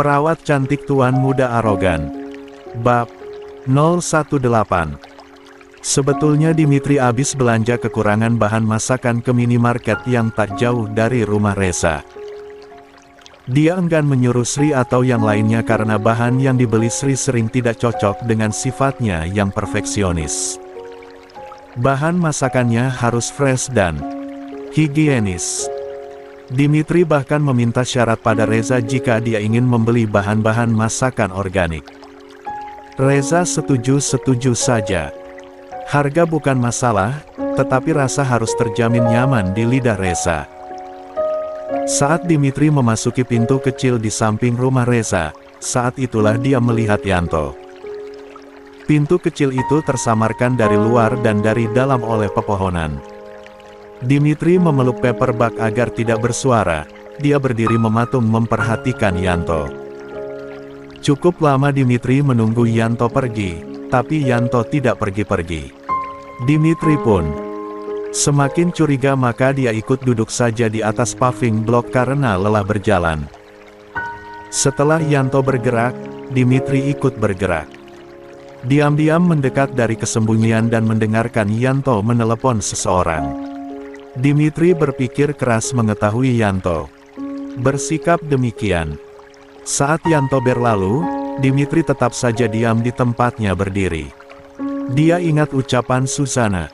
Perawat cantik tuan muda arogan. Bab 018. Sebetulnya Dimitri habis belanja kekurangan bahan masakan ke minimarket yang tak jauh dari rumah Reza. Dia enggan menyuruh Sri atau yang lainnya karena bahan yang dibeli Sri sering tidak cocok dengan sifatnya yang perfeksionis. Bahan masakannya harus fresh dan higienis. Dimitri bahkan meminta syarat pada Reza jika dia ingin membeli bahan-bahan masakan organik. Reza setuju saja. Harga bukan masalah, tetapi rasa harus terjamin nyaman di lidah Reza. Saat Dimitri memasuki pintu kecil di samping rumah Reza, saat itulah dia melihat Yanto. Pintu kecil itu tersamarkan dari luar dan dari dalam oleh pepohonan. Dimitri memeluk paperback agar tidak bersuara. Dia berdiri mematung memperhatikan Yanto. Cukup lama Dimitri menunggu Yanto pergi, tapi Yanto tidak pergi-pergi. Dimitri pun semakin curiga, maka dia ikut duduk saja di atas paving block karena lelah berjalan. Setelah Yanto bergerak, Dimitri ikut bergerak. Diam-diam mendekat dari kesembunyian dan mendengarkan Yanto menelepon seseorang. Dimitri berpikir keras mengetahui Yanto bersikap demikian. Saat Yanto berlalu, Dimitri tetap saja diam di tempatnya berdiri. Dia ingat ucapan Susana,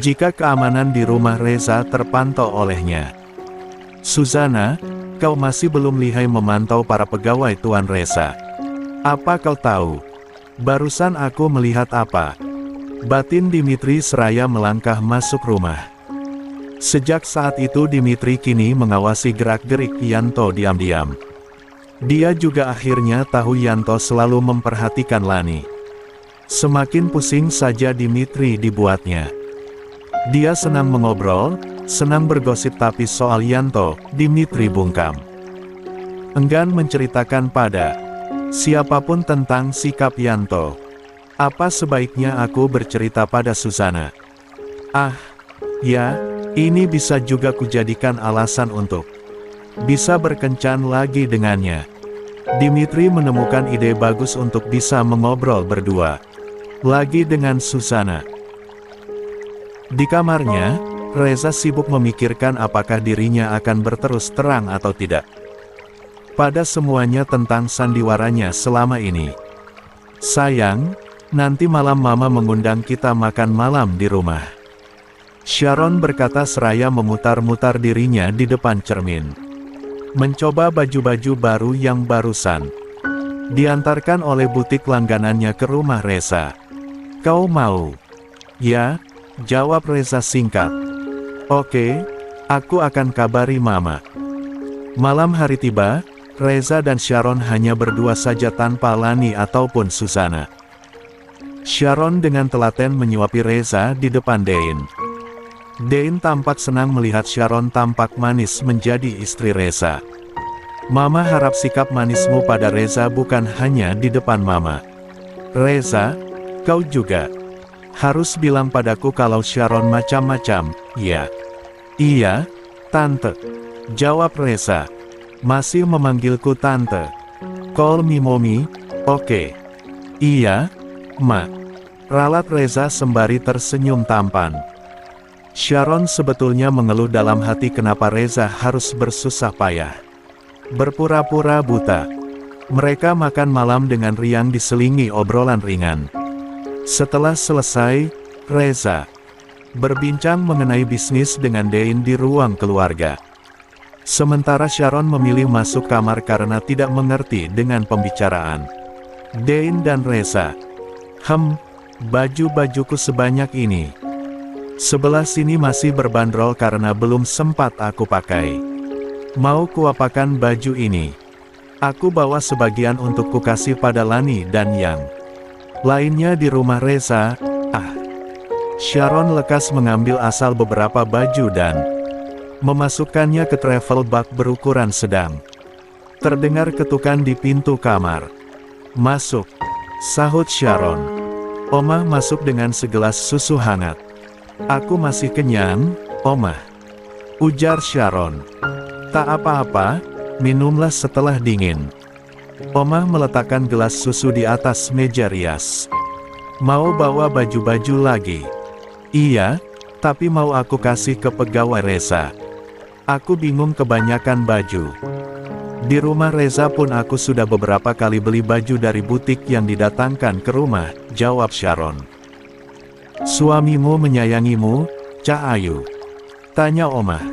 jika keamanan di rumah Reza terpantau olehnya. Susana, kau masih belum lihai memantau para pegawai Tuan Reza. Apa kau tahu? Barusan aku melihat apa? Batin Dimitri seraya melangkah masuk rumah. Sejak saat itu Dimitri kini mengawasi gerak-gerik Yanto diam-diam. Dia juga akhirnya tahu Yanto selalu memperhatikan Lani. Semakin pusing saja Dimitri dibuatnya. Dia senang mengobrol, senang bergosip, tapi soal Yanto, Dimitri bungkam. Enggan menceritakan pada siapapun tentang sikap Yanto. Apa sebaiknya aku bercerita pada Susana? Ah, ya. Ini bisa juga kujadikan alasan untuk bisa berkencan lagi dengannya. Dimitri menemukan ide bagus untuk bisa mengobrol berdua lagi dengan Susana. Di kamarnya, Reza sibuk memikirkan apakah dirinya akan berterus terang atau tidak pada semuanya tentang sandiwaranya selama ini. Sayang, nanti malam Mama mengundang kita makan malam di rumah. Sharon berkata seraya memutar-mutar dirinya di depan cermin. Mencoba baju-baju baru yang barusan diantarkan oleh butik langganannya ke rumah Reza. Kau mau? Ya, jawab Reza singkat. Oke, aku akan kabari Mama. Malam hari tiba, Reza dan Sharon hanya berdua saja tanpa Lani ataupun Susana. Sharon dengan telaten menyuapi Reza di depan Dein. Dein tampak senang melihat Sharon tampak manis menjadi istri Reza. Mama harap sikap manismu pada Reza bukan hanya di depan Mama. Reza, kau juga harus bilang padaku kalau Sharon macam-macam, ya? Iya, Tante, jawab Reza. Masih memanggilku Tante. Call me Mommy, oke. Iya, Ma. Ralat Reza sembari tersenyum tampan. Sharon sebetulnya mengeluh dalam hati kenapa Reza harus bersusah payah berpura-pura buta. Mereka makan malam dengan riang diselingi obrolan ringan. Setelah selesai, Reza berbincang mengenai bisnis dengan Dein di ruang keluarga. Sementara Sharon memilih masuk kamar karena tidak mengerti dengan pembicaraan Dein dan Reza. Baju-bajuku sebanyak ini. Sebelah sini masih berbandrol karena belum sempat aku pakai. Mau kuapakan baju ini? Aku bawa sebagian untuk kukasih pada Lani dan yang lainnya di rumah Reza. Sharon lekas mengambil asal beberapa baju dan memasukkannya ke travel bag berukuran sedang. Terdengar ketukan di pintu kamar. Masuk, sahut Sharon. Omah masuk dengan segelas susu hangat. Aku masih kenyang, Omah, ujar Sharon. Tak apa-apa, minumlah setelah dingin. Omah meletakkan gelas susu di atas meja rias. Mau bawa baju-baju lagi? Iya, tapi mau aku kasih ke pegawai Reza. Aku bingung kebanyakan baju. Di rumah Reza pun aku sudah beberapa kali beli baju dari butik yang didatangkan ke rumah, jawab Sharon. Suamimu menyayangimu, Cah Ayu? Tanya Omah.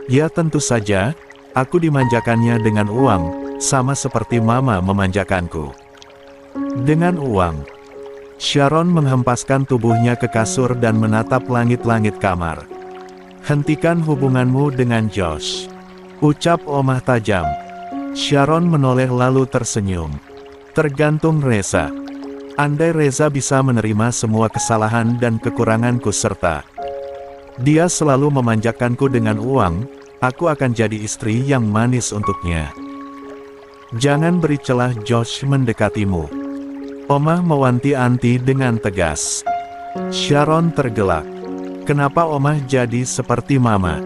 Ya tentu saja, aku dimanjakannya dengan uang, sama seperti mama memanjakanku. Dengan uang. Sharon menghempaskan tubuhnya ke kasur dan menatap langit-langit kamar. Hentikan hubunganmu dengan Josh, ucap Omah tajam. Sharon menoleh lalu tersenyum. Tergantung Reza. Andai Reza bisa menerima semua kesalahan dan kekuranganku serta dia selalu memanjakanku dengan uang, aku akan jadi istri yang manis untuknya. Jangan beri celah Josh mendekatimu. Omah mewanti-wanti dengan tegas. Sharon tergelak. Kenapa Omah jadi seperti Mama?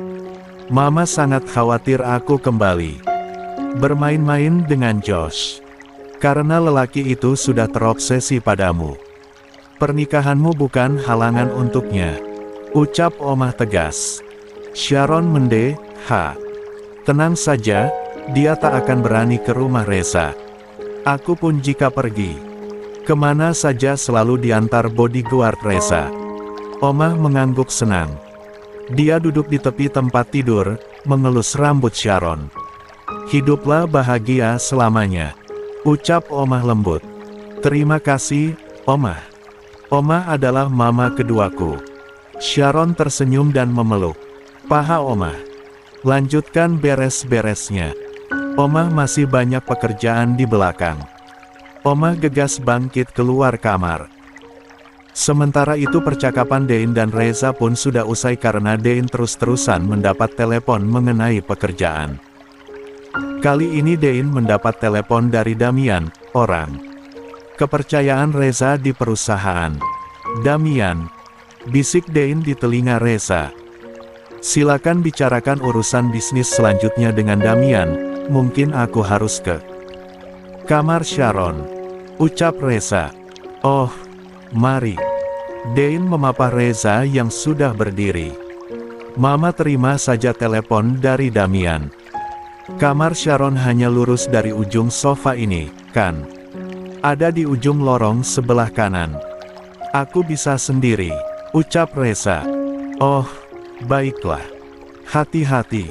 Mama sangat khawatir aku kembali bermain-main dengan Josh. Karena lelaki itu sudah terobsesi padamu. Pernikahanmu bukan halangan untuknya, ucap Omah tegas. Sharon tenang saja, dia tak akan berani ke rumah Reza. Aku pun jika pergi kemana saja selalu diantar bodyguard Reza. Omah mengangguk senang. Dia duduk di tepi tempat tidur, mengelus rambut Sharon. Hiduplah bahagia selamanya, ucap Omah lembut. Terima kasih, Omah. Omah adalah mama keduaku. Sharon tersenyum dan memeluk paha Omah. Lanjutkan beres-beresnya. Omah masih banyak pekerjaan di belakang. Omah gegas bangkit keluar kamar. Sementara itu percakapan Dein dan Reza pun sudah usai karena Dein terus-terusan mendapat telepon mengenai pekerjaan. Kali ini Dein mendapat telepon dari Damian, orang kepercayaan Reza di perusahaan. Damian, bisik Dein di telinga Reza. Silakan bicarakan urusan bisnis selanjutnya dengan Damian, mungkin aku harus ke kamar Sharon, ucap Reza. Oh, mari. Dein memapah Reza yang sudah berdiri. Mama terima saja telepon dari Damian. Kamar Sharon hanya lurus dari ujung sofa ini, kan? Ada di ujung lorong sebelah kanan. Aku bisa sendiri, ucap Reza. Oh, baiklah. Hati-hati.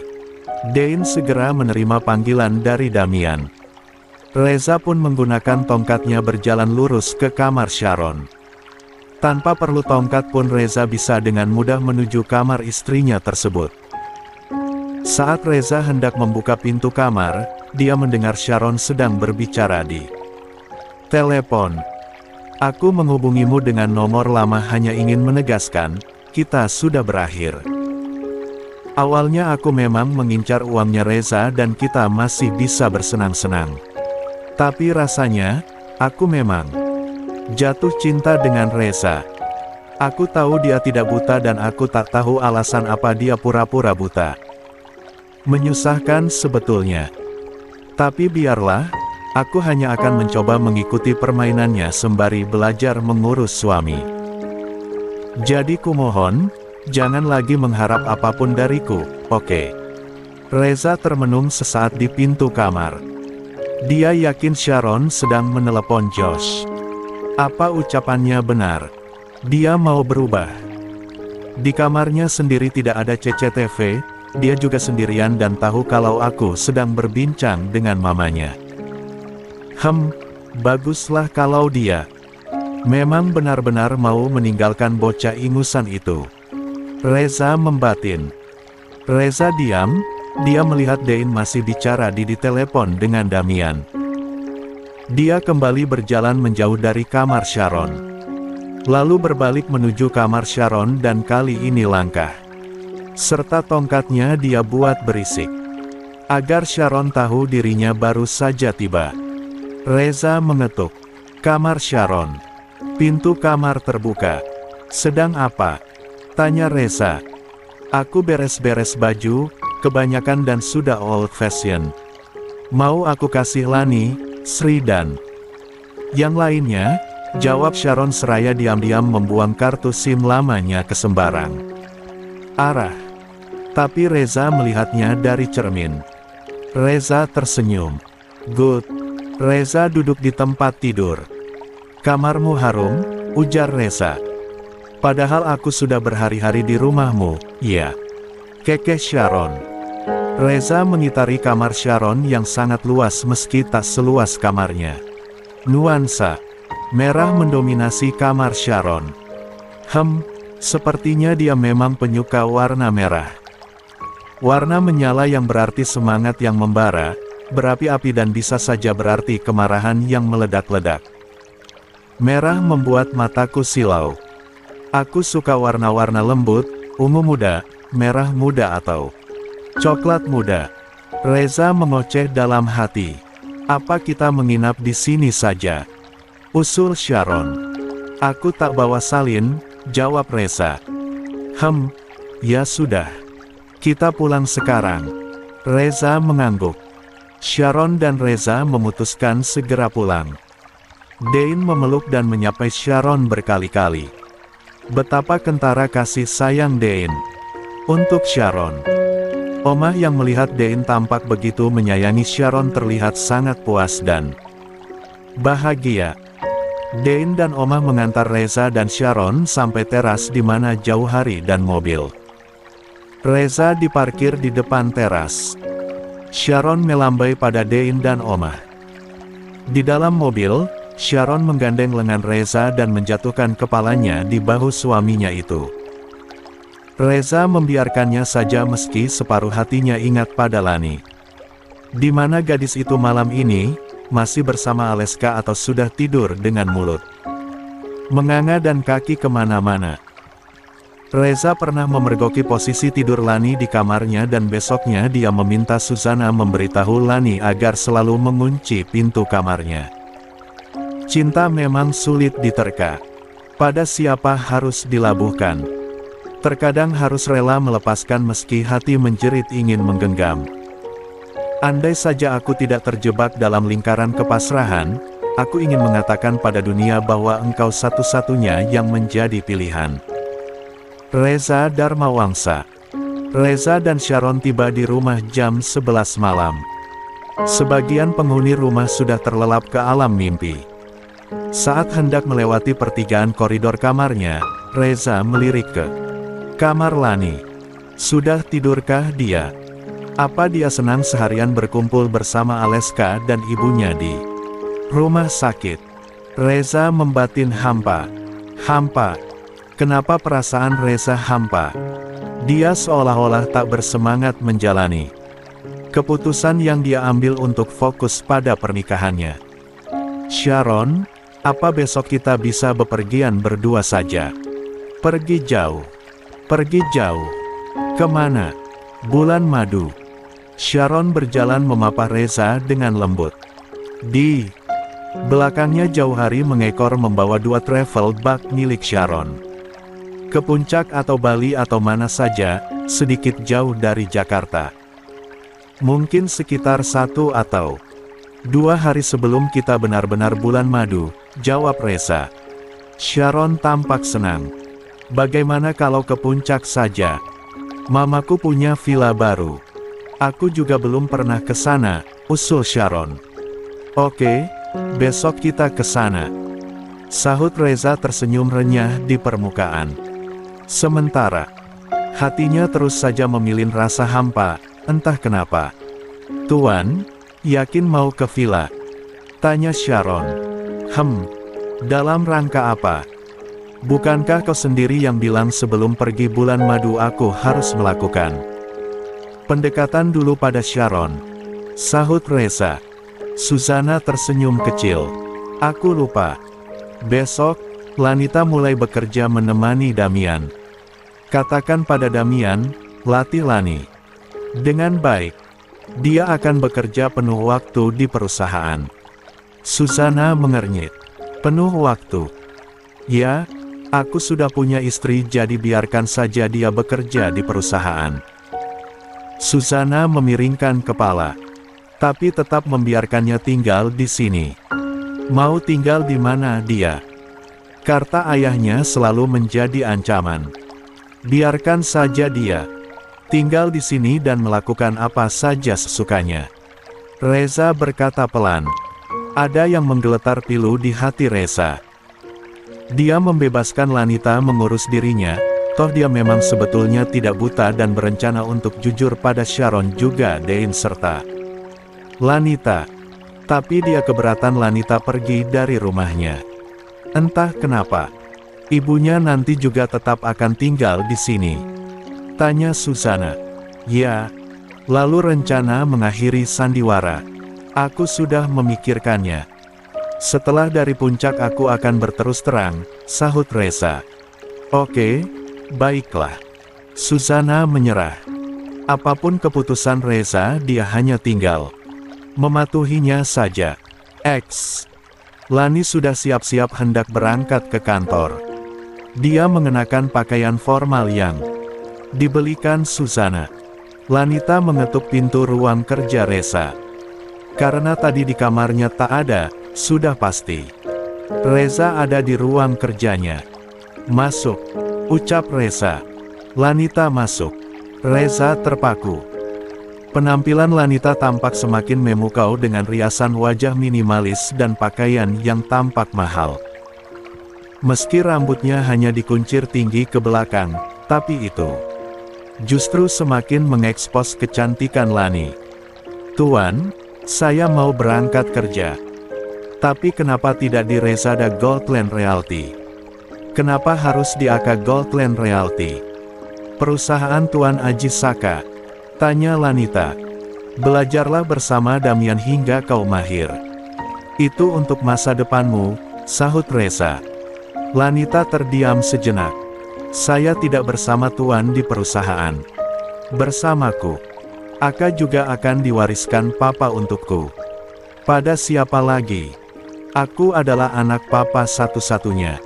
Dein segera menerima panggilan dari Damian. Reza pun menggunakan tongkatnya berjalan lurus ke kamar Sharon. Tanpa perlu tongkat pun Reza bisa dengan mudah menuju kamar istrinya tersebut. Saat Reza hendak membuka pintu kamar, dia mendengar Sharon sedang berbicara di telepon. Aku menghubungimu dengan nomor lama hanya ingin menegaskan, kita sudah berakhir. Awalnya aku memang mengincar uangnya Reza dan kita masih bisa bersenang-senang. Tapi rasanya, aku memang jatuh cinta dengan Reza. Aku tahu dia tidak buta dan aku tak tahu alasan apa dia pura-pura buta. Menyusahkan sebetulnya. Tapi biarlah, aku hanya akan mencoba mengikuti permainannya sembari belajar mengurus suami. Jadi kumohon, jangan lagi mengharap apapun dariku, oke? Reza termenung sesaat di pintu kamar. Dia yakin Sharon sedang menelepon Josh. Apa ucapannya benar? Dia mau berubah. Di kamarnya sendiri tidak ada CCTV, dia juga sendirian dan tahu kalau aku sedang berbincang dengan mamanya. Baguslah kalau dia memang benar-benar mau meninggalkan bocah ingusan itu. Reza membatin. Reza diam, dia melihat Dein masih bicara di telepon dengan Damian. Dia kembali berjalan menjauh dari kamar Sharon. Lalu berbalik menuju kamar Sharon dan kali ini langkah serta tongkatnya dia buat berisik. Agar Sharon tahu dirinya baru saja tiba. Reza mengetuk kamar Sharon. Pintu kamar terbuka. Sedang apa? Tanya Reza. Aku beres-beres baju, kebanyakan dan sudah old fashion. Mau aku kasih Lani, Sri dan yang lainnya, jawab Sharon seraya diam-diam membuang kartu SIM lamanya ke sembarang arah. Tapi Reza melihatnya dari cermin. Reza tersenyum. Good. Reza duduk di tempat tidur. Kamarmu harum, ujar Reza. Padahal aku sudah berhari-hari di rumahmu, ya. Kekeh Sharon. Reza mengitari kamar Sharon yang sangat luas meski tak seluas kamarnya. Nuansa merah mendominasi kamar Sharon. Sepertinya dia memang penyuka warna merah. Warna menyala yang berarti semangat yang membara, berapi-api dan bisa saja berarti kemarahan yang meledak-ledak. Merah membuat mataku silau. Aku suka warna-warna lembut, ungu muda, merah muda atau coklat muda. Reza mengoceh dalam hati. Apa kita menginap di sini saja? Usul Sharon. Aku tak bawa salin, jawab Reza. Ya sudah. Kita pulang sekarang. Reza mengangguk. Sharon dan Reza memutuskan segera pulang. Dain memeluk dan menyapai Sharon berkali-kali. Betapa kentara kasih sayang Dain untuk Sharon. Omah yang melihat Dain tampak begitu menyayangi Sharon terlihat sangat puas dan bahagia. Dain dan Omah mengantar Reza dan Sharon sampai teras di mana jauh hari dan mobil. Reza diparkir di depan teras. Sharon melambai pada Dain dan Omah. Di dalam mobil, Sharon menggandeng lengan Reza dan menjatuhkan kepalanya di bahu suaminya itu. Reza membiarkannya saja meski separuh hatinya ingat pada Lani. Di mana gadis itu malam ini, masih bersama Aleska atau sudah tidur dengan mulut menganga dan kaki kemana-mana. Reza pernah memergoki posisi tidur Lani di kamarnya dan besoknya dia meminta Suzana memberitahu Lani agar selalu mengunci pintu kamarnya. Cinta memang sulit diterka. Pada siapa harus dilabuhkan. Terkadang harus rela melepaskan meski hati menjerit ingin menggenggam. Andai saja aku tidak terjebak dalam lingkaran kepasrahan, aku ingin mengatakan pada dunia bahwa engkau satu-satunya yang menjadi pilihan. Reza Darmawangsa. Reza dan Sharon tiba di rumah jam 11 malam. Sebagian penghuni rumah sudah terlelap ke alam mimpi. Saat hendak melewati pertigaan koridor kamarnya, Reza melirik ke kamar Lani. Sudah tidurkah dia? Apa dia senang seharian berkumpul bersama Aleska dan ibunya di rumah sakit? Reza membatin hampa. Kenapa perasaan Reza hampa? Dia seolah-olah tak bersemangat menjalani keputusan yang dia ambil untuk fokus pada pernikahannya. Sharon, apa besok kita bisa bepergian berdua saja? Pergi jauh. Pergi jauh. Kemana? Bulan madu. Sharon berjalan memapah Reza dengan lembut. Di belakangnya jauh hari mengekor membawa 2 travel bag milik Sharon. Ke puncak atau Bali atau mana saja, sedikit jauh dari Jakarta. Mungkin sekitar 1 atau 2 hari sebelum kita benar-benar bulan madu, jawab Reza. Sharon tampak senang. Bagaimana kalau ke puncak saja? Mamaku punya villa baru. Aku juga belum pernah ke sana, usul Sharon. Oke, besok kita ke sana. Sahut Reza tersenyum renyah di permukaan. Sementara, hatinya terus saja memilin rasa hampa, entah kenapa. Tuan, yakin mau ke villa? Tanya Sharon. Dalam rangka apa? Bukankah kau sendiri yang bilang sebelum pergi bulan madu aku harus melakukan pendekatan dulu pada Sharon? Sahut Reza. Suzana tersenyum kecil. Aku lupa. Besok, Lanita mulai bekerja menemani Damian. Katakan pada Damian, latih Lani dengan baik. Dia akan bekerja penuh waktu di perusahaan. Suzana mengernyit. Penuh waktu. Ya, aku sudah punya istri jadi biarkan saja dia bekerja di perusahaan. Suzana memiringkan kepala. tapi tetap membiarkannya tinggal di sini. Mau tinggal di mana dia? Kata ayahnya selalu menjadi ancaman. Biarkan saja dia tinggal di sini dan melakukan apa saja sesukanya. Reza berkata pelan. Ada yang menggeletar pilu di hati Reza. Dia membebaskan Lanita mengurus dirinya, toh dia memang sebetulnya tidak buta dan berencana untuk jujur pada Sharon juga Dein serta Lanita. Tapi dia keberatan Lanita pergi dari rumahnya. Entah kenapa. Ibunya nanti juga tetap akan tinggal di sini. Tanya Susana. Ya. Lalu rencana mengakhiri sandiwara. Aku sudah memikirkannya. Setelah dari puncak aku akan berterus terang, sahut Reza. Oke, baiklah. Susana menyerah. Apapun keputusan Reza, dia hanya tinggal mematuhinya saja. X. Lani sudah siap-siap hendak berangkat ke kantor. Dia mengenakan pakaian formal yang dibelikan Susana. Lanita mengetuk pintu ruang kerja Reza. Karena tadi di kamarnya tak ada, sudah pasti Reza ada di ruang kerjanya. Masuk, ucap Reza. Lanita masuk. Reza terpaku. Penampilan Lanita tampak semakin memukau dengan riasan wajah minimalis dan pakaian yang tampak mahal. Meski rambutnya hanya dikuncir tinggi ke belakang, tapi itu justru semakin mengekspos kecantikan Lani. Tuan, saya mau berangkat kerja. Tapi kenapa tidak di Rezada Goldland Realty? Kenapa harus di AK Goldland Realty? Perusahaan Tuan Aji Saka. Tanya Lanita. Belajarlah bersama Damian hingga kau mahir. Itu untuk masa depanmu, sahut Reza. Lanita terdiam sejenak. Saya tidak bersama Tuan di perusahaan. Bersamaku. Aka juga akan diwariskan Papa untukku. Pada siapa lagi? Aku adalah anak Papa satu-satunya.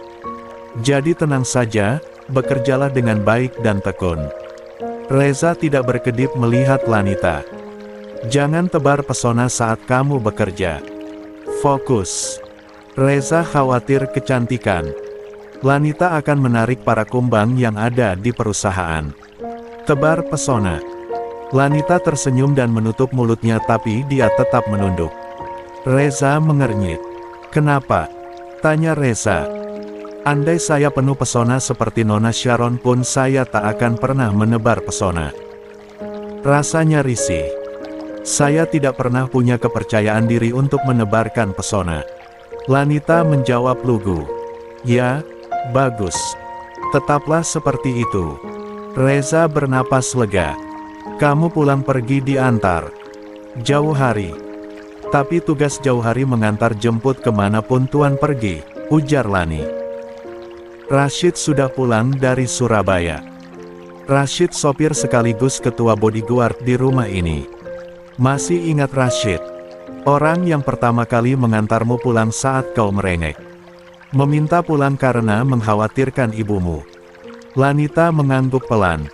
Jadi tenang saja, bekerjalah dengan baik dan tekun. Reza tidak berkedip melihat Lanita. Jangan tebar pesona saat kamu bekerja. Fokus. Reza khawatir kecantikan Lanita akan menarik para kumbang yang ada di perusahaan. Tebar pesona. Lanita tersenyum dan menutup mulutnya tapi dia tetap menunduk. Reza mengernyit. Kenapa? Tanya Reza. Andai saya penuh pesona seperti Nona Sharon pun saya tak akan pernah menebar pesona. Rasanya risih. Saya tidak pernah punya kepercayaan diri untuk menebarkan pesona. Lanita menjawab lugu. Ya, bagus. Tetaplah seperti itu. Reza bernapas lega. Kamu pulang pergi diantar jauh hari. Tapi tugas jauh hari mengantar jemput kemanapun Tuan pergi, ujar Lani. Rashid sudah pulang dari Surabaya. Rashid sopir sekaligus ketua bodyguard di rumah ini. Masih ingat Rashid? Orang yang pertama kali mengantarmu pulang saat kau merengek. Meminta pulang karena mengkhawatirkan ibumu. Lanita mengangguk pelan.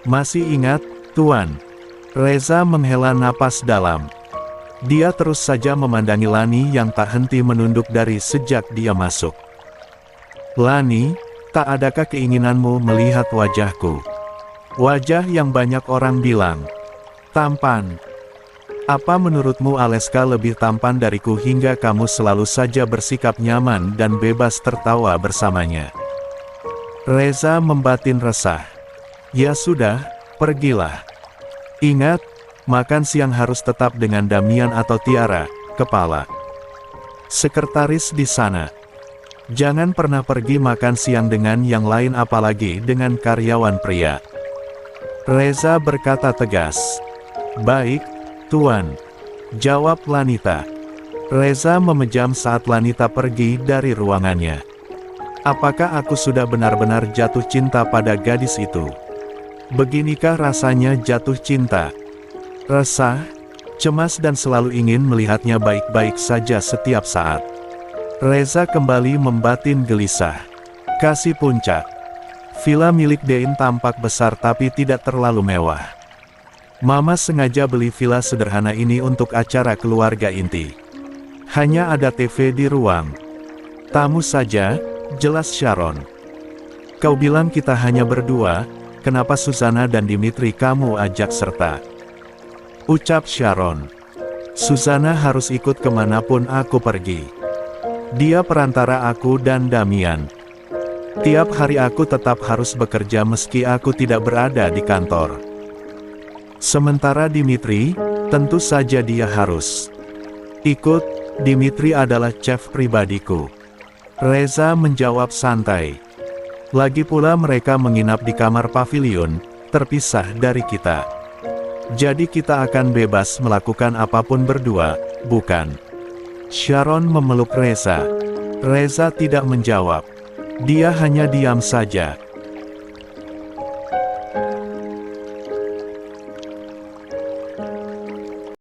Masih ingat, Tuan? Reza menghela napas dalam. Dia terus saja memandangi Lani yang tak henti menunduk dari sejak dia masuk. Lani, tak adakah keinginanmu melihat wajahku? Wajah yang banyak orang bilang tampan. Apa menurutmu Aleska lebih tampan dariku hingga kamu selalu saja bersikap nyaman dan bebas tertawa bersamanya? Reza membatin resah. Ya sudah, pergilah. Ingat, makan siang harus tetap dengan Damian atau Tiara, kepala sekretaris di sana. Jangan pernah pergi makan siang dengan yang lain apalagi dengan karyawan pria. Reza berkata tegas. Baik, Tuan. Jawab Lanita. Reza memejam saat Lanita pergi dari ruangannya. Apakah aku sudah benar-benar jatuh cinta pada gadis itu? Beginikah rasanya jatuh cinta? Resah, cemas dan selalu ingin melihatnya baik-baik saja setiap saat. Reza kembali membatin gelisah. Kasih puncak. Villa milik Dein tampak besar tapi tidak terlalu mewah. Mama sengaja beli villa sederhana ini untuk acara keluarga inti. Hanya ada TV di ruang tamu saja, jelas Sharon. Kau bilang kita hanya berdua, kenapa Susanna dan Dimitri kamu ajak serta? Ucap Sharon. Susanna harus ikut kemanapun aku pergi. Dia perantara aku dan Damian. Tiap hari aku tetap harus bekerja meski aku tidak berada di kantor. Sementara Dimitri, tentu saja dia harus ikut. Dimitri adalah chef pribadiku. Reza menjawab santai. Lagi pula mereka menginap di kamar pavilion, terpisah dari kita. Jadi kita akan bebas melakukan apapun berdua, bukan? Sharon memeluk Reza. Reza tidak menjawab. Dia hanya diam saja.